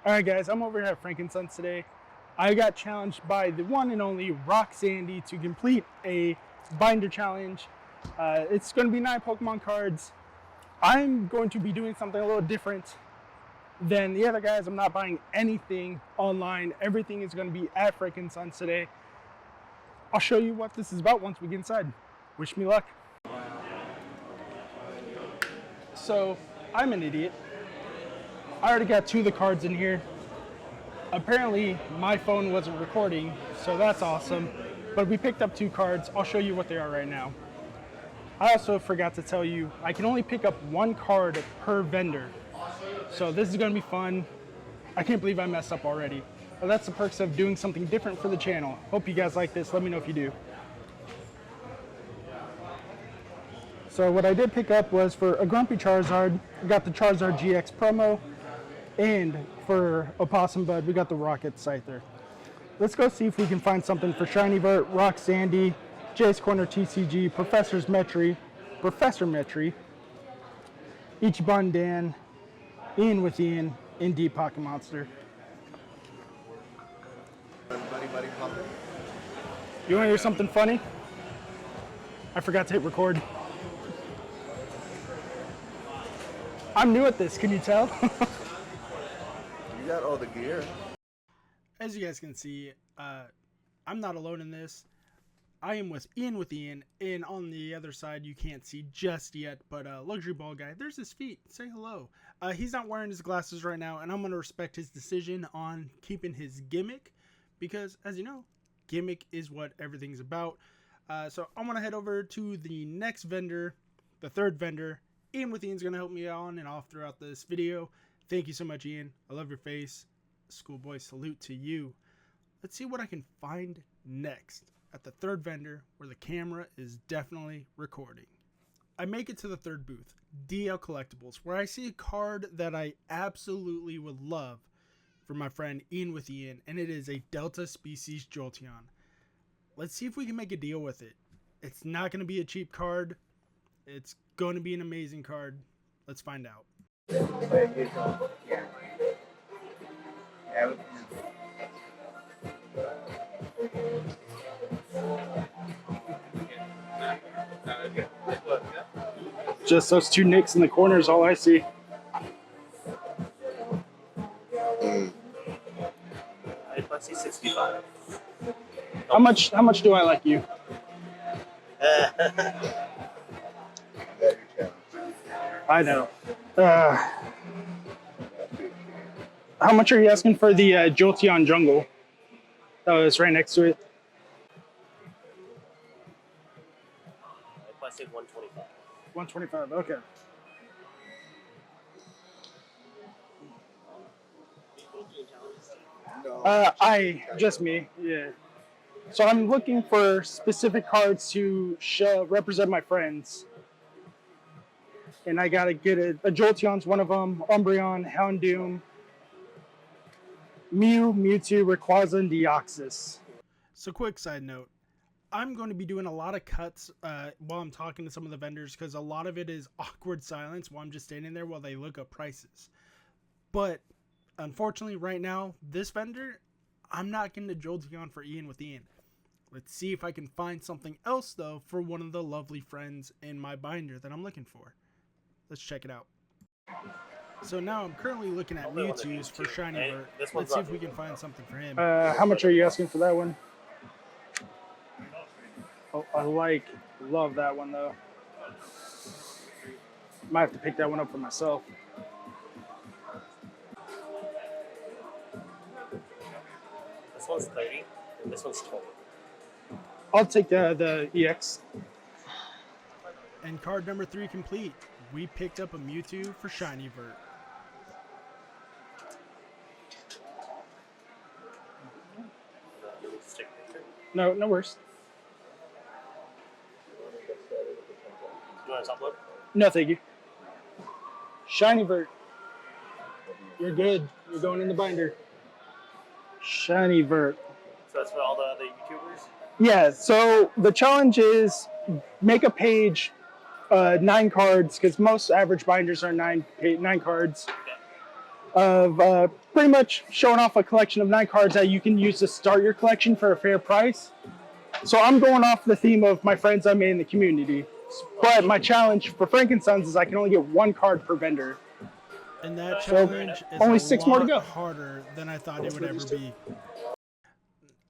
All right, guys, I'm over here at Frankenstein's today. I got challenged by the one and only Rock Sandy to complete a binder challenge. It's going to be 9 Pokemon cards. I'm going to be doing something a little different than the other guys. I'm not buying anything online. Everything is going to be at Frankenstein's today. I'll show you what this is about once we get inside. Wish me luck. So, I'm an idiot. I already got 2 of the cards in here. Apparently, my phone wasn't recording, so that's awesome. But we picked up 2 cards. I'll show you what they are right now. I also forgot to tell you, I can only pick up 1 card per vendor. So this is going to be fun. I can't believe I messed up already. But that's the perks of doing something different for the channel. Hope you guys like this. Let me know if you do. So what I did pick up was for a Grumpy Charizard, we got the Charizard GX promo. And for Opossum Bud, we got the Rocket Scyther. Let's go see if we can find something for Shiny Vert, Rock Sandy, Jay's Corner TCG, Professor Metry, Ichiban Dan, Ian with Ian, Indie Pocket Monster. You want to hear something funny? I forgot to hit record. I'm new at this, can you tell? You got all the gear. As you guys can see, I'm not alone in this. I am with Ian, and on the other side you can't see just yet, but Luxury Ball Guy, there's his feet, say hello. He's not wearing his glasses right now, and I'm going to respect his decision on keeping his gimmick, because as you know, gimmick is what everything's about. So I'm going to head over to the next vendor, the third vendor. Ian's going to help me on and off throughout this video. Thank you so much, Ian. I love your face. Schoolboy salute to you. Let's see what I can find next at the third vendor where the camera is definitely recording. I make it to the third booth, DL Collectibles, where I see a card that I absolutely would love for my friend Ian, and it is a Delta Species Jolteon. Let's see if we can make a deal with it. It's not going to be a cheap card. It's going to be an amazing card. Let's find out. Just those 2 nicks in the corner is all I see. Let's see 65. How much do I like you? I know. How much are you asking for the Jolteon Jungle? Oh, it's right next to it. I say 125. 125, okay. Just me, yeah. So I'm looking for specific cards to represent my friends. And I gotta get a Jolteon's one of them, Umbreon, Houndoom, Mew, Mewtwo, Rayquaza, and Deoxys. So quick side note, I'm going to be doing a lot of cuts while I'm talking to some of the vendors because a lot of it is awkward silence while I'm just standing there while they look up prices. But unfortunately right now, this vendor, I'm not getting a Jolteon for Ian. Let's see if I can find something else though for one of the lovely friends in my binder that I'm looking for. Let's check it out. So now I'm currently looking at Mewtwo's for Shiny Vert. Let's see if we can find something for him. How much are you asking for that one? Oh, love that one though. Might have to pick that one up for myself. This one's 30, and this one's 20. I'll take the EX. And card number 3 complete. We picked up a Mewtwo for Shiny Vert. No worries. You want to top load? No, thank you. Shiny Vert. You're good. You're going in the binder. Shiny Vert. So that's for all the other YouTubers? Yeah, so the challenge is make a page 9 cards, because most average binders are nine cards. Okay. of pretty much showing off a collection of 9 cards that you can use to start your collection for a fair price. So I'm going off the theme of my friends I made in the community. But my challenge for Frankensons is I can only get 1 card per vendor. And that So challenge is only a 6 more to lot go. harder than I thought it would ever be.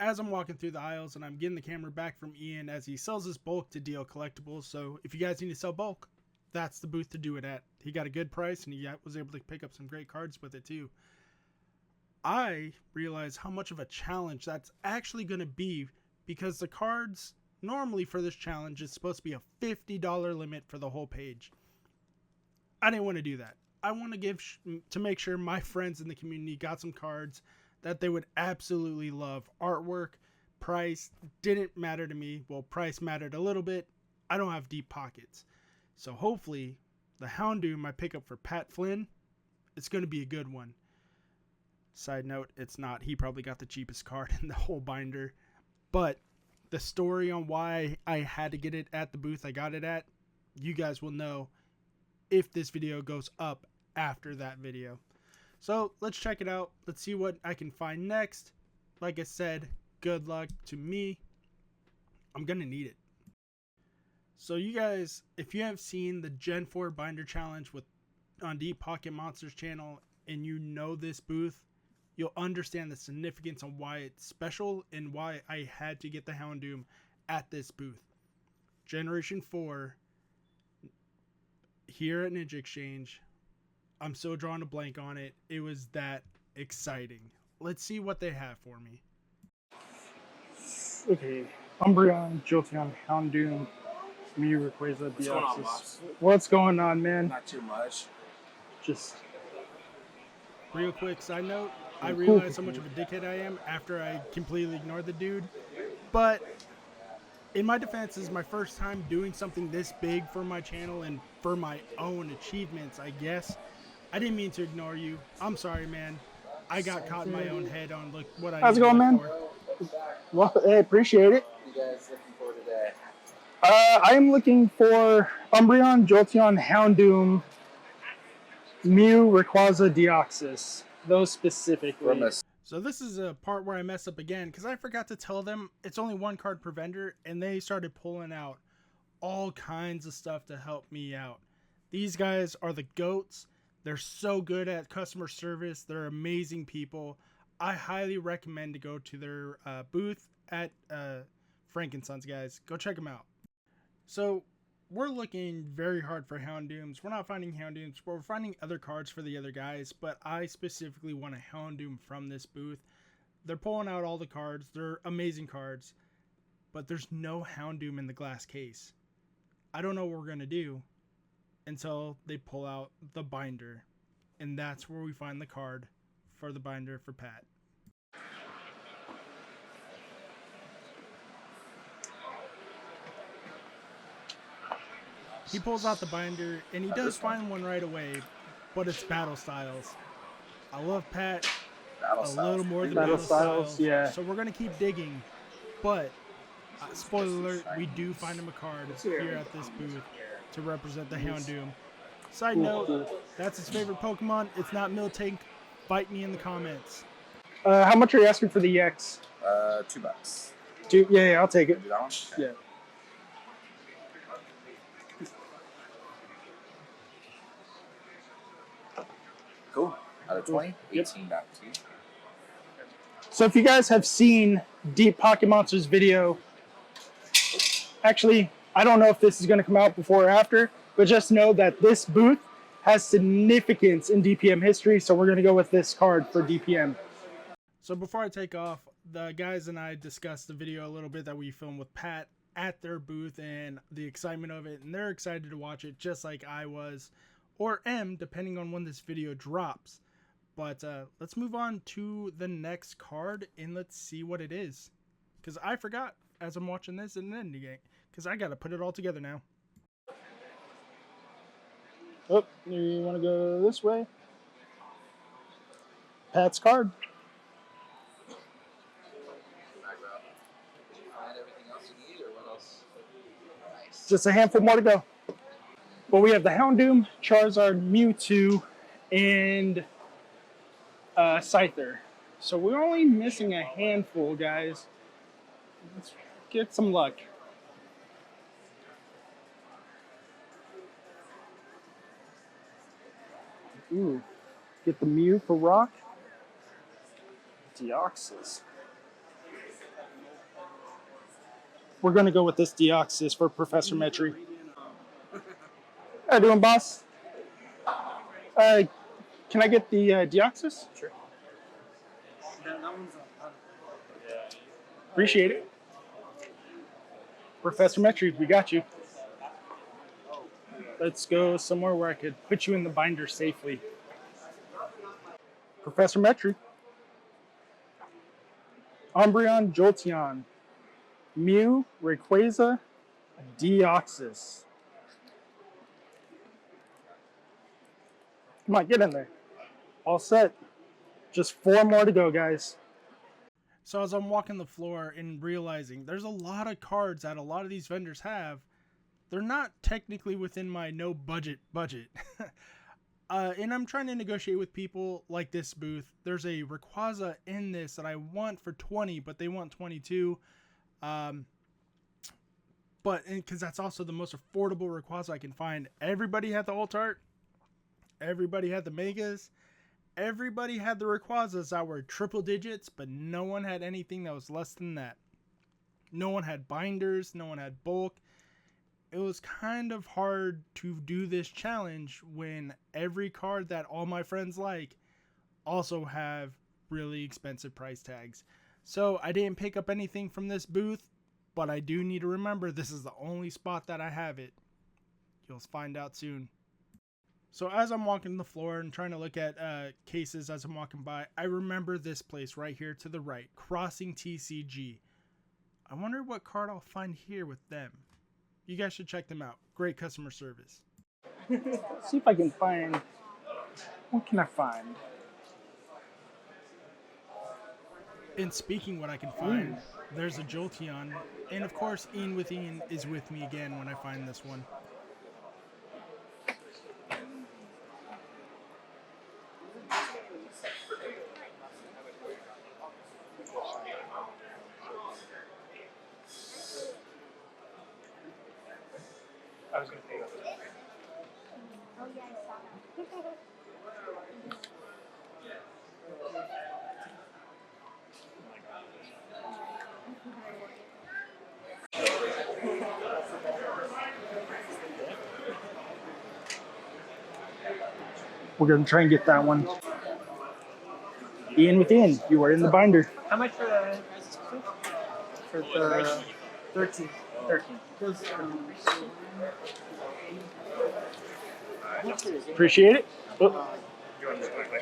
As I'm walking through the aisles and I'm getting the camera back from Ian as he sells his bulk to deal collectibles. So if you guys need to sell bulk, that's the booth to do it at. He got a good price and he was able to pick up some great cards with it too. I realize how much of a challenge that's actually going to be, because the cards normally for this challenge is supposed to be a $50 limit for the whole page. I didn't want to do that. I want to to make sure my friends in the community got some cards that they would absolutely love. Artwork, price didn't matter to me. Well, price mattered a little bit. I don't have deep pockets. So hopefully the Houndoom I pick up for Pat Flynn, it's going to be a good one. Side note, it's not. He probably got the cheapest card in the whole binder. But the story on why I had to get it at the booth I got it at, you guys will know if this video goes up after that video. So let's check it out. Let's see what I can find next. Like I said, good luck to me. I'm going to need it. So you guys, if you have seen the Gen 4 binder challenge on Deep Pocket Monsters channel and you know this booth, you'll understand the significance on why it's special and why I had to get the Houndoom at this booth. Generation 4 here at Ninja Exchange. I'm so drawn to blank on it. It was that exciting. Let's see what they have for me. Okay, Umbreon, Jolteon, Houndoom, Mew, Rayquaza, Deoxys. What's going on, man? Not too much. Just real quick side note, I realized how much of a dickhead I am after I completely ignored the dude. But in my defense, this is my first time doing something this big for my channel and for my own achievements, I guess. I didn't mean to ignore you. I'm sorry, man. I got caught in my own head on what I how's it going, man? Well, I appreciate it. You guys looking for today? I am looking for Umbreon, Jolteon, Houndoom, Mew, Rayquaza, Deoxys. Those specifically. So this is a part where I mess up again because I forgot to tell them it's only 1 card per vendor, and they started pulling out all kinds of stuff to help me out. These guys are the GOATs. They're so good at customer service. They're amazing people. I highly recommend to go to their booth at Frankensons, guys. Go check them out. So we're looking very hard for Houndooms. We're not finding Houndooms. We're finding other cards for the other guys, but I specifically want a Houndoom from this booth. They're pulling out all the cards. They're amazing cards, but there's no Houndoom in the glass case. I don't know what we're going to do until they pull out the binder, and that's where we find the card for the binder for Pat. He pulls out the binder, and he does find one right away, but it's Battle Styles. I love Pat a little more than Battle Styles. Yeah. So we're going to keep digging, but spoiler alert, we do find him a card here at this booth to represent the Houndoom. Side note, that's his favorite Pokemon. It's not Miltank. Fight me in the comments. How much are you asking for the EX? $2. Yeah, I'll take it. Do that one? Okay. Yeah. Cool. Out of 20, 18 back to you. So if you guys have seen Deep Pocket Monsters video, actually, I don't know if this is going to come out before or after, but just know that this booth has significance in DPM history, so we're going to go with this card for DPM. So before I take off, the guys and I discussed the video a little bit that we filmed with Pat at their booth and the excitement of it, and they're excited to watch it just like I was, or am, depending on when this video drops. But let's move on to the next card, and let's see what it is. Because I forgot as I'm watching this and ending it, because I got to put it all together now. Oh, you want to go this way? Pat's card. Just a handful more to go. Well, we have the Houndoom, Charizard, Mewtwo, and Scyther. So we're only missing a handful, guys. Let's get some luck. Ooh, get the Mew for Rock. Deoxys. We're going to go with this Deoxys for Professor Metry. How you doing, boss? Can I get the Deoxys? Sure. Appreciate it. Professor Metry, we got you. Let's go somewhere where I could put you in the binder safely. Professor Metry. Umbreon, Jolteon, Mew, Rayquaza, Deoxys. Come on, get in there. All set. Just 4 more to go, guys. So as I'm walking the floor and realizing there's a lot of cards that a lot of these vendors have, they're not technically within my no budget. And I'm trying to negotiate with people like this booth. There's a Rayquaza in this that I want for 20, but they want 22. But because that's also the most affordable Rayquaza I can find. Everybody had the alt art. Everybody had the megas. Everybody had the Rayquazas that were triple digits, but no one had anything that was less than that. No one had binders. No one had bulk. It was kind of hard to do this challenge when every card that all my friends like also have really expensive price tags. So I didn't pick up anything from this booth, but I do need to remember this is the only spot that I have it. You'll find out soon. So as I'm walking the floor and trying to look at cases as I'm walking by, I remember this place right here to the right, Crossing TCG. I wonder what card I'll find here with them. You guys should check them out. Great customer service. Let's see if I can find... What can I find? And speaking what I can find, there's a Jolteon. And of course, Ian with Ian is with me again when I find this one. I was going to pay that. We're going to try and get that one. Ian with Ian, you are in the binder. How much for the for the 13? 13. Appreciate it. Oh, You want to quickly?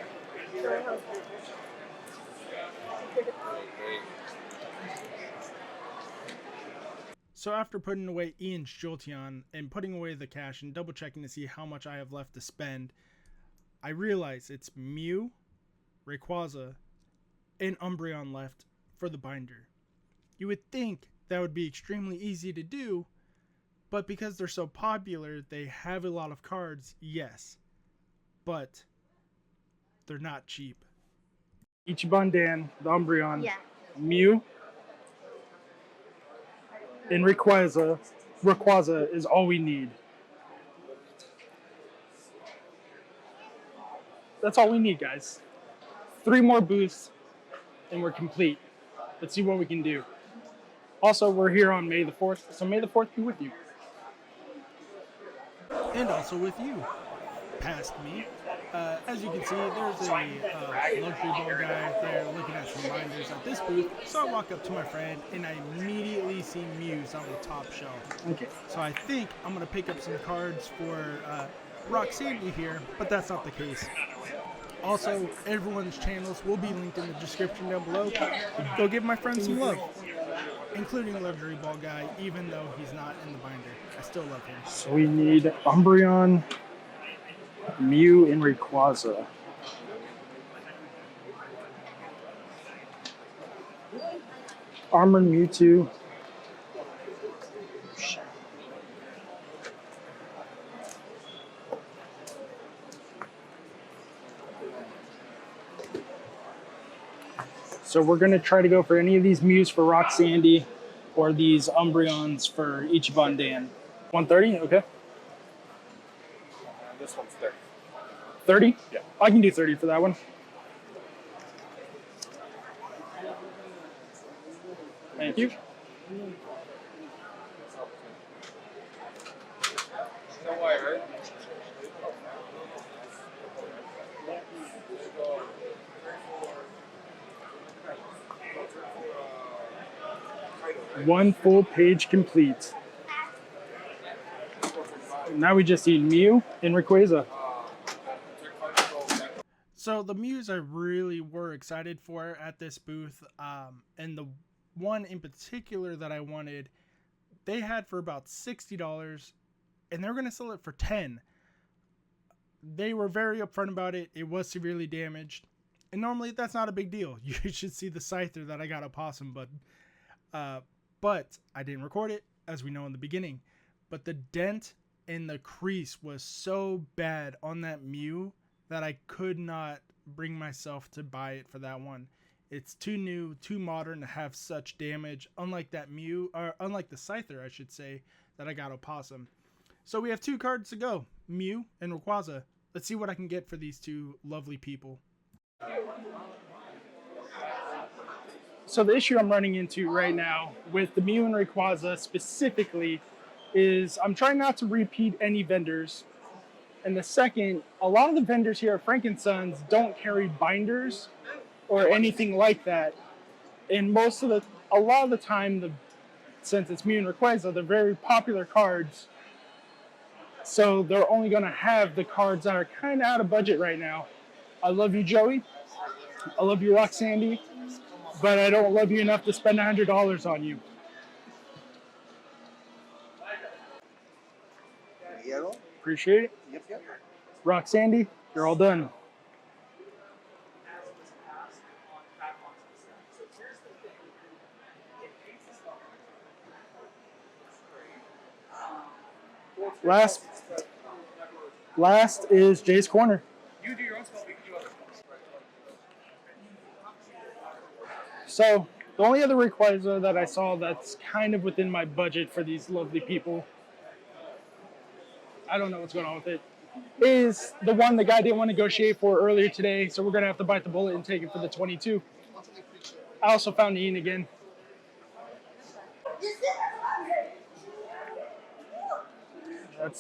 So after putting away Ian's Jolteon and putting away the cash and double checking to see how much I have left to spend, I realize it's Mew, Rayquaza, and Umbreon left for the binder. You would think that would be extremely easy to do, but because they're so popular, they have a lot of cards, yes, but they're not cheap. Ichiban Dan, the Umbreon, Yeah. Mew, and Rayquaza. Rayquaza is all we need. That's all we need, guys. 3 more booths, and we're complete. Let's see what we can do. Also, we're here on May the 4th, so May the 4th be with you. And also with you. Past me. As you can see, there's a luxury ball guy there looking at some binders at this booth. So I walk up to my friend and I immediately see Muse on the top shelf. Okay. So I think I'm going to pick up some cards for Rock Sandy here, but that's not the case. Also, everyone's channels will be linked in the description down below. Go give my friend some love, including a luxury ball guy, even though he's not in the binder. I still love him. So we need Umbreon, Mew, and Rayquaza. Armor Mewtwo. So we're going to try to go for any of these Mews for Rock Sandy or these Umbreons for Ichiban Dan. 130? Okay. This one's 30. 30? Yeah. I can do 30 for that one. Thank you. No way, right? One full page complete. Now we just need Mew and Rayquaza. So the Mews I really were excited for at this booth, and the one in particular that I wanted, they had for about $60, and they were going to sell it for $10. They were very upfront about it. It was severely damaged, and normally that's not a big deal. You should see the Scyther that I got a Possum Bud. But I didn't record it, as we know in the beginning. But the dent in the crease was so bad on that Mew that I could not bring myself to buy it for that one. It's too new, too modern to have such damage, unlike that Mew, or unlike the Scyther, I should say, that I got a Possum. So we have 2 cards to go, Mew and Rayquaza. Let's see what I can get for these 2 lovely people. So the issue I'm running into right now with the Mew and Rayquaza specifically is I'm trying not to repeat any vendors. And the second, a lot of the vendors here at Frank & Sons don't carry binders or anything like that. And a lot of the time, since it's Mew and Rayquaza, they're very popular cards. So they're only going to have the cards that are kind of out of budget right now. I love you, Joey. I love you, Rock Sandy. But I don't love you enough to spend $100 on you. Appreciate it. Yep. Rock Sandy, you're all done. Last is Jay's Corner. You do your own spell, we can do other spells. So the only other Rayquaza that I saw that's kind of within my budget for these lovely people, I don't know what's going on with it, is the one the guy didn't want to negotiate for earlier today, so we're going to have to bite the bullet and take it for the 22. I also found Ian again.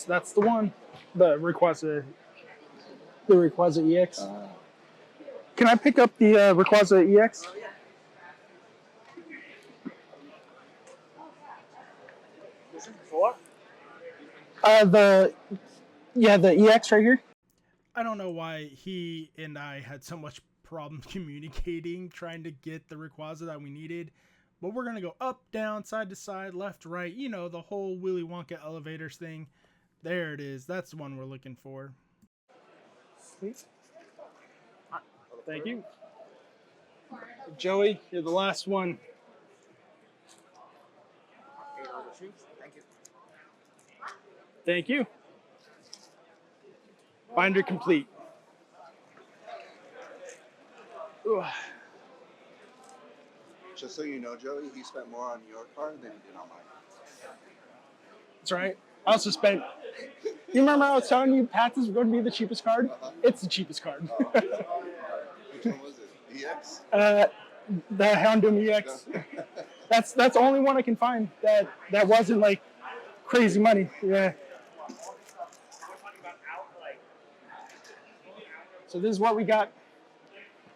That's the one, the Rayquaza EX. Can I pick up the Rayquaza EX? The EX right here. I don't know why he and I had so much problem communicating, trying to get the Rayquaza that we needed. But we're going to go up, down, side to side, left, right. You know, the whole Willy Wonka elevators thing. There it is. That's the one we're looking for. Sweet. Thank you. Joey, you're the last one. Thank you. Binder complete. Ugh. Just so you know, Joey, he spent more on your card than he did on mine. That's right. I also spent. You remember I was telling you Pats is going to be the cheapest card? It's the cheapest card. Which one was it? EX? The Houndoom EX. That's the only one I can find that wasn't like crazy money. Yeah. So this is what we got.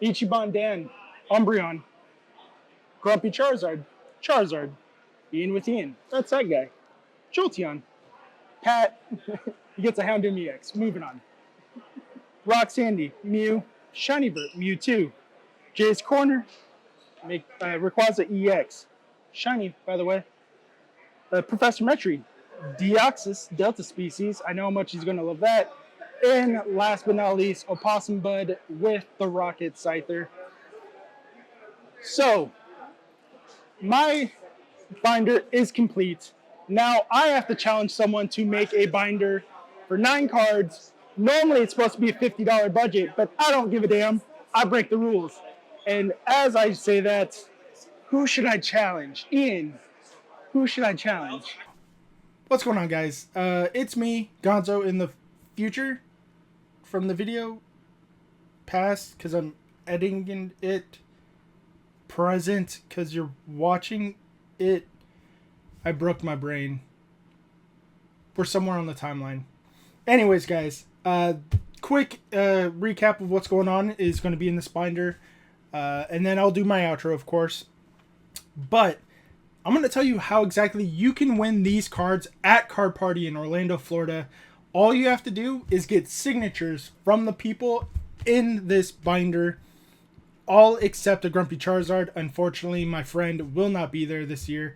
Ichiban Dan, Umbreon, Grumpy Charizard, Ian with Ian. That's that guy. Jolteon, Pat, he gets a Houndoom EX. Moving on. Rock Sandy, Mew, Shinybird, Mewtwo, Jay's Corner, Rayquaza EX. Shiny, by the way. Professor Metry, Deoxys, Delta Species. I know how much he's going to love that. And last but not least, Opossum Bud with the Rocket Scyther. So, my binder is complete. Now I have to challenge someone to make a binder for 9 cards. Normally it's supposed to be a $50 budget, but I don't give a damn. I break the rules. And as I say that, who should I challenge? Ian, who should I challenge? What's going on, guys? It's me, Gonzo, in the future from the video past because I'm editing it, present because you're watching it. I broke my brain. We're somewhere on the timeline. Anyways, guys, quick recap of what's going on is going to be in this binder, and then I'll do my outro, of course. But I'm going to tell you how exactly you can win these cards at Card Party in Orlando, Florida. All you have to do is get signatures from the people in this binder, all except a Grumpy Charizard. Unfortunately, my friend will not be there this year.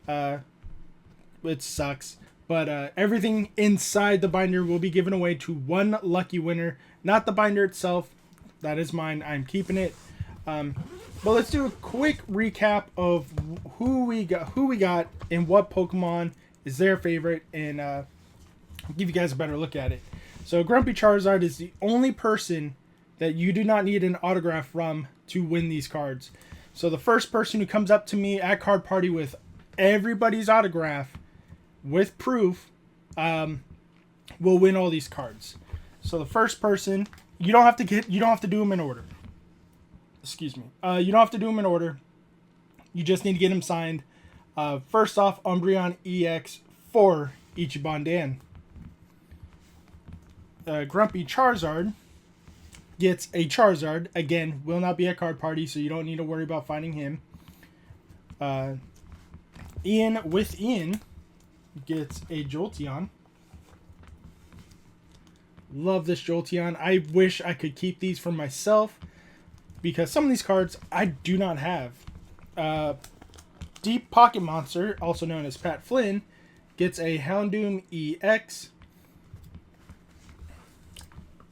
It sucks. But everything inside the binder will be given away to one lucky winner. Not the binder itself. That is mine. I'm keeping it. But let's do a quick recap of who we got, and what Pokemon is their favorite, and give you guys a better look at it. So Grumpy Charizard is the only person that you do not need an autograph from to win these cards. So the first person who comes up to me at Card Party with everybody's autograph with proof will win all these cards. So the first person, you don't have to do them in order. Excuse me. You don't have to do them in order. You just need to get them signed. First off, Umbreon EX for Ichiban Dan. Grumpy Charizard gets a Charizard. Again, will not be at Card Party, so you don't need to worry about finding him. Ian gets a Jolteon. Love this Jolteon. I wish I could keep these for myself, because some of these cards I do not have. Deep Pocket Monster, also known as Pat Flynn, gets a Houndoom EX.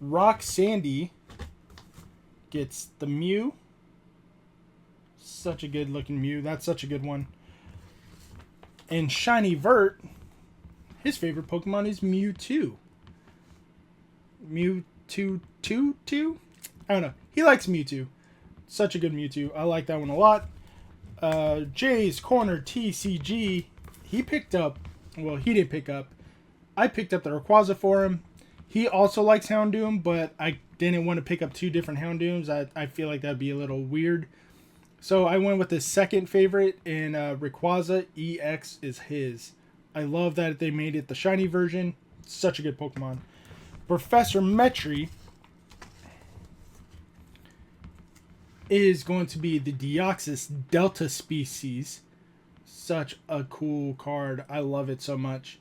Rock Sandy gets the Mew. Such a good looking Mew. That's such a good one. And Shiny Vert, his favorite Pokemon is Mewtwo. Mewtwo? I don't know. He likes Mewtwo. Such a good Mewtwo. I like that one a lot. Jay's Corner TCG, he picked up, well, he didn't pick up. I picked up the Rayquaza for him. He also likes Houndoom, but I didn't want to pick up two different Houndooms. I feel like that'd be a little weird. So I went with his second favorite, and Rayquaza EX is his. I love that they made it the shiny version. Such a good Pokemon. Professor Metry is going to be the Deoxys Delta species. Such a cool card. I love it so much.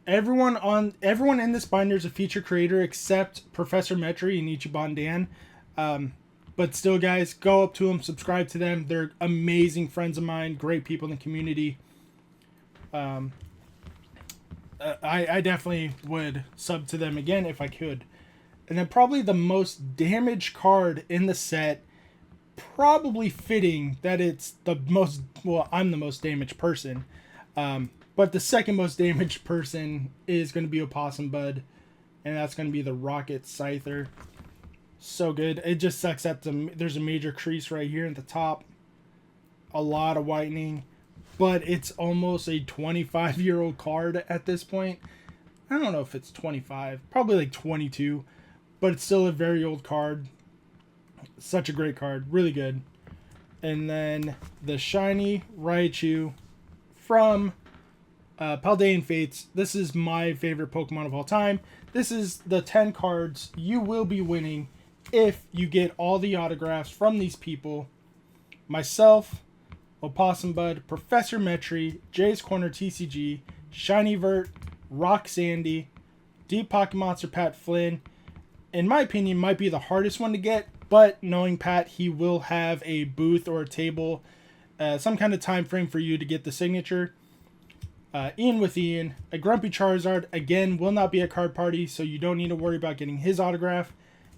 Everyone in this binder is a feature creator except Professor Metry and Ichiban Dan. But still, guys, go up to them, subscribe to them. They're amazing friends of mine, great people in the community. I definitely would sub to them again if I could. And then probably the most damaged card in the set, probably fitting that it's the most, well, I'm the most damaged person. But the second most damaged person is going to be Opossum Bud, and that's going to be the Rocket Scyther. So good. It just sucks that there's a major crease right here at the top. A lot of whitening, but it's almost a 25-year-old card at this point. I don't know if it's 25, probably like 22, but it's still a very old card. Such a great card, really good. And then the shiny Raichu from Paldean Fates. This is my favorite Pokemon of all time. This is the 10 cards you will be winning if you get all the autographs from these people. Myself, Opossum Bud, Professor Metry, Jay's Corner TCG, Shiny Vert, Rock Sandy, Deep Pocket Monster Pat Flynn. In my opinion, might be the hardest one to get, but knowing Pat, he will have a booth or a table, some kind of time frame for you to get the signature. Ian, a Grumpy Charizard, again, will not be at Card Party, so you don't need to worry about getting his autograph.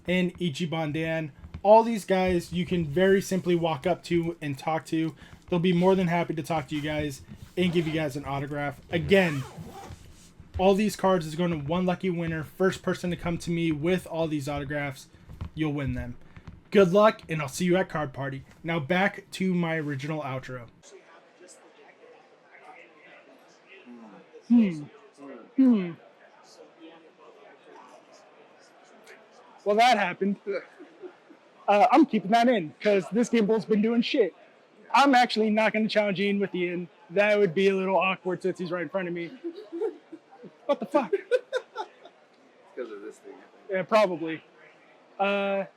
And Ichiban Dan. All these guys you can very simply walk up to and talk to. They'll be more than happy to talk to you guys and give you guys an autograph. Again, all these cards is going to one lucky winner. First person to come to me with all these autographs, you'll win them. Good luck, and I'll see you at card party. Now back to my original outro. Well, that happened. I'm keeping that in because this gimbal's been doing shit. I'm actually not going to challenge Ian with Ian. That would be a little awkward since he's right in front of me. What the fuck? Because of this thing. Yeah, probably. I'm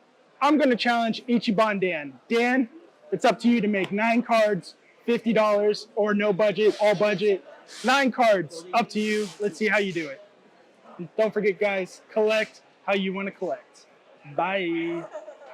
going to challenge Ichiban Dan. Dan, it's up to you to make 9 cards, $50, or no budget, all budget. 9 cards, up to you. Let's see how you do it. And don't forget, guys, collect how you want to collect. Bye.